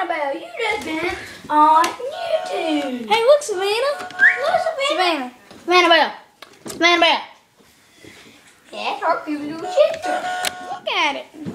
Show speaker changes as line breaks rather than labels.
Annabelle, you just been on YouTube.
Hey, look, Savannah.
Look, Savannah.
Savannah. Savannah.
That's our cute little sister.
Look at it.